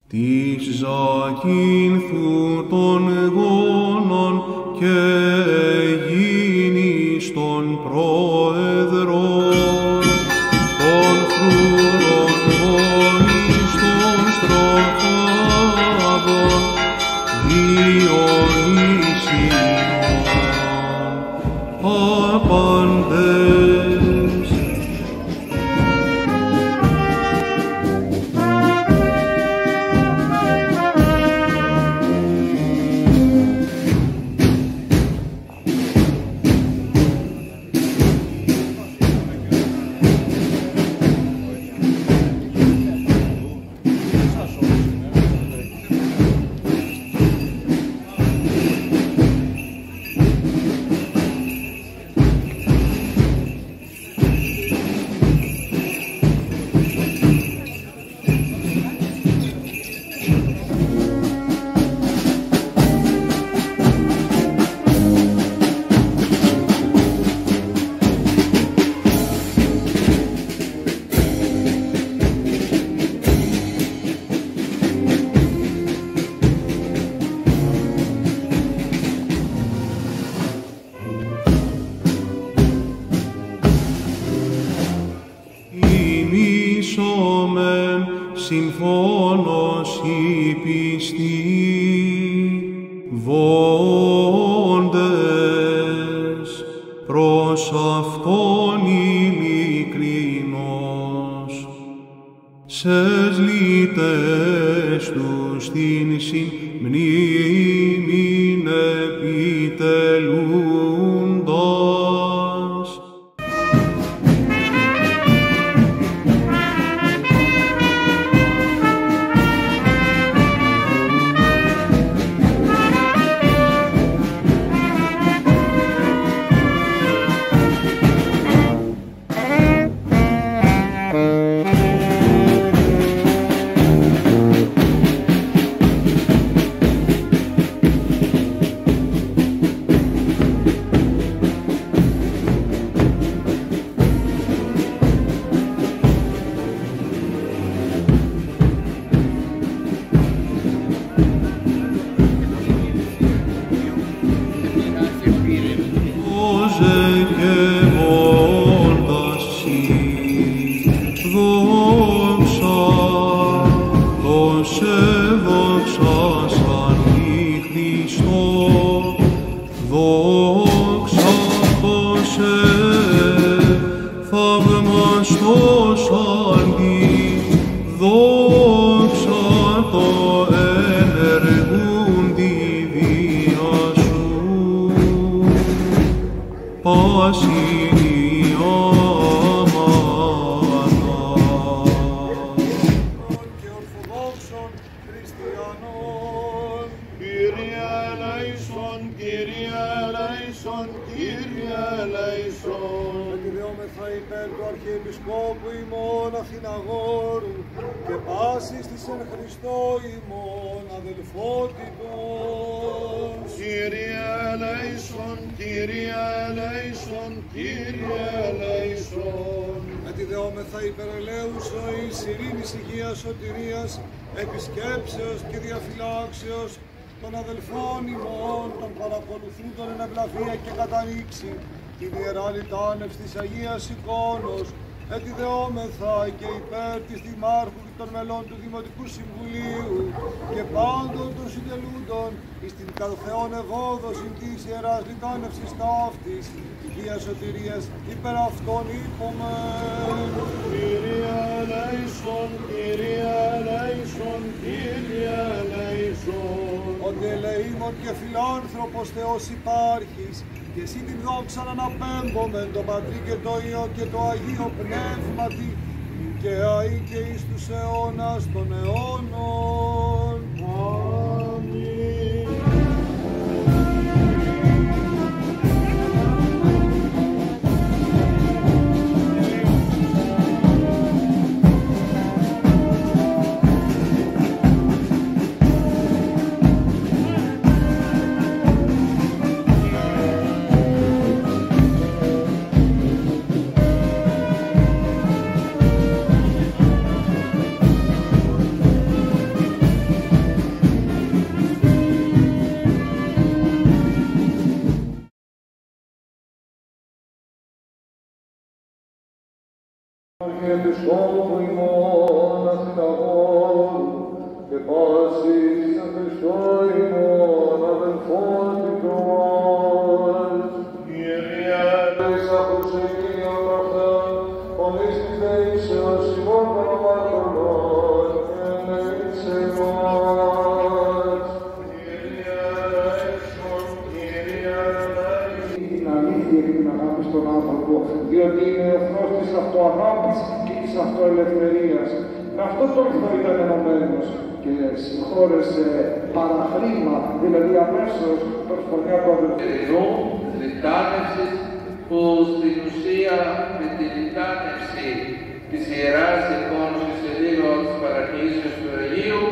της Ζακίνθου των γόνων και γίνεις των πρόεδρων, των φρούρων γονιστών στροφάδων, Διονύσιον, απαντές. Ημίσομεν συμφώνος η πιστή, βόντες προς αυτόν ειλικρινώς, σες λύτες του στην συμμνήμην επιτελούντας. Θαυμαστός αντί, δόξα το ενεργούν τη βία σου, πάσιν η αμάνα. Και ορθοδόξων χριστιανών, Κύριε ελέησον, Κύριε ελέησον, Κύριε ελέησον. Εκδεόμεθα υπέρ του Αρχιεπισκόπου ημών Αθηναγόρου και πάσης της εν Χριστώ ημών αδελφότητος. Κύριε ελέησον, Κύριε ελέησον, Κύριε ελέησον. Εκδεόμεθα υπέρ ελέους ζωής, ειρήνης, υγείας, σωτηρίας, επισκέψεως και διαφυλάξεως των αδελφών ημών, των παρακολουθούντων εν ευλαβία και καταρρίξη, την ιερά λιτάνευση της Αγίας Εικόνος, ετιδεόμεθα και υπέρ της Δημάρχου και των μελών του Δημοτικού Συμβουλίου και πάντων των συντελούντων εις την καθεόν ευόδοση της ιεράς λιτάνευσης ταύτης, Αγίας Σωτηρίας υπέρ αυτών είπομεν. Κύριε ελέησον, Κύριε ελέησον, Κύριε ελέησον. Ότι ελεήμων και φιλάνθρωπος Θεός υπάρχεις, και εσύ την δόξα να αναπέμπομεν το Πατρί και το Υιό και το Αγίο Πνεύματι, και αεί και εις τους αιώνας των αιώνων. Αμήν. Χριστόν του ημών ασυναγών και πάσης εν Χριστώ ημών αδελφότητος. Κύριε, μέσα προσεγγίων αυτών, πολλής της δεήσεως ημών παραμαρτωλών και ελέησε ημάς. Κύριε, ελέησον, Κύριε, ελέησον. Την αλήθεια και την αγάπη στον άνθρωπο, διότι είναι εχθρός της αυτοαγάπης και της αυτοελευθερίας. Με αυτόν τον εχθρό ήταν ενωμένος και συγχώρεσε παραχρήμα, δηλαδή αμέσως προσφωνιά του αδελφού. Λιτάνευσης, που στην ουσία με τη λιτάνευση της Ιεράς Εικόνος και Σελίδων της Παρακλήσεως του Αγίου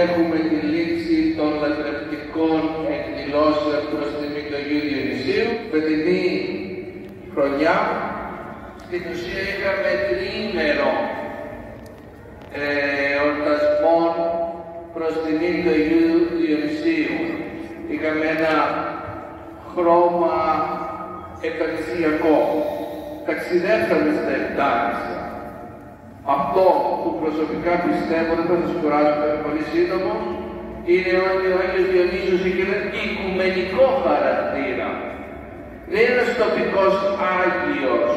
έχουμε τη λήξη των λατρευτικών εκδηλώσεων προς τιμή του Αγίου Διονυσίου. Φετινή χρονιά στην ουσία είχαμε τριήμερο εορτασμών προς τιμή του Αγίου Διονυσίου. Είχαμε ένα χρώμα εκκλησιακό. Ταξιδεύσαμε στα Επτάνησα. Αυτό που προσωπικά πιστεύω, δεν θα σας κουράσω, πολύ σύντομο, είναι ότι ο Άγιος Διονύσιος έχει ένα οικουμενικό χαρακτήρα. Δεν είναι ένας τοπικός Άγιος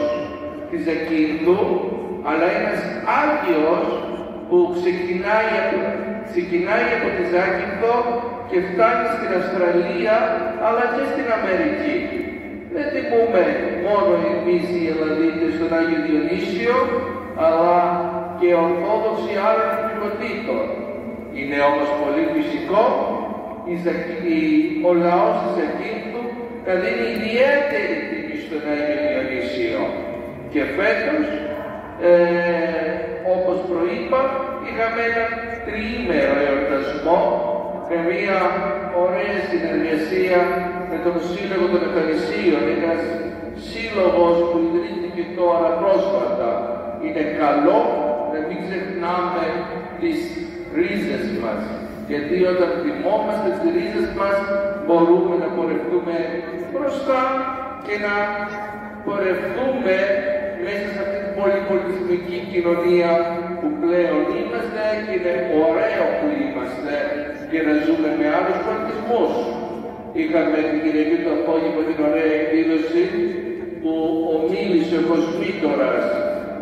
της Zakynthou, αλλά ένας Άγιος που ξεκινάει από τη Zakynthou και φτάνει στην Αυστραλία, αλλά και στην Αμερική. Δεν τιμούμε μόνο εμείς οι Ελλαδίτες στον Άγιο Διονύσιο, αλλά και ορθόδοξοι άλλων εθνικοτήτων. Είναι όμως πολύ φυσικό ο λαός της Zakynthou να δίνει ιδιαίτερη τιμή στον Άγιο Διονύσιο. Και φέτος, όπως προείπα, είχαμε ένα τριήμερο εορτασμό με μια ωραία συνεργασία με τον Σύλλογο των Ευθανησίων, ένας σύλλογος που ιδρύθηκε τώρα πρόσφατα. Είναι καλό να μην ξεχνάμε τις ρίζες μας, γιατί όταν θυμόμαστε τις ρίζες μας μπορούμε να πορευτούμε μπροστά και να πορευτούμε μέσα σε αυτή την πολυπολιτισμική κοινωνία που πλέον είμαστε και είναι ωραίο που είμαστε και να ζούμε με άλλους πολιτισμούς. Είχαμε την Κυριακή το απόγευμα την ωραία εκδήλωση που ομίλησε ο Κοσμήτορας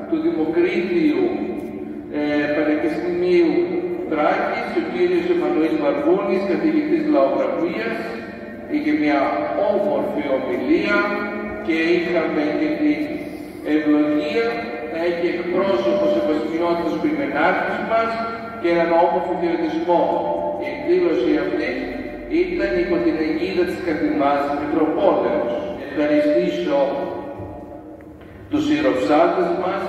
του Δημοκρίτιου Πανεπιστημίου Θράκης, ο κύριος Εμμανουήλ Βαρβούνης, καθηγητής λαογραφίας. Είχε μια όμορφη ομιλία και είχαμε και την ευλογία να έχει εκπρόσωπο Σεβασμιώτος Πιμενάρχης μας και έναν όμορφο χαιρετισμό. Η εκδήλωση αυτή ήταν υπό την αιγίδα της καθημάς Μητροπόλεως. Ευχαριστήσω τους ιεροψάτες μας,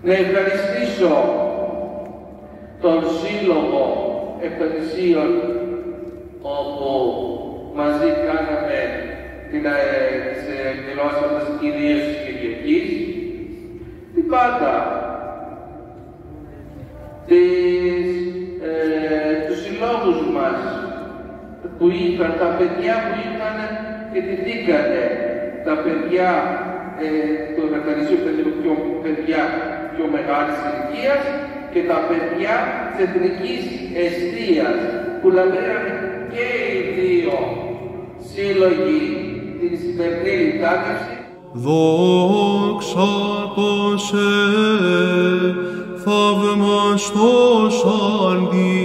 να ευχαριστήσω τον Σύλλογο Επτανησίων, όπου μαζί κάναμε τις εκδηλώσεις μας κυρίως της Κυριακής, την πάντα, τους συλλόγους μας που ήρθαν, τα παιδιά που ήρθαν και τη δίκανε, τα παιδιά του Επτανησίου, παιδιά πιο μεγάλης ηλικίας και τα παιδιά της Εθνικής Εστίας που λαβαίνανε και οι δύο σύλλογοι την σημερινή λιτάνευση. Δόξα τω σε θαυμαστός αντί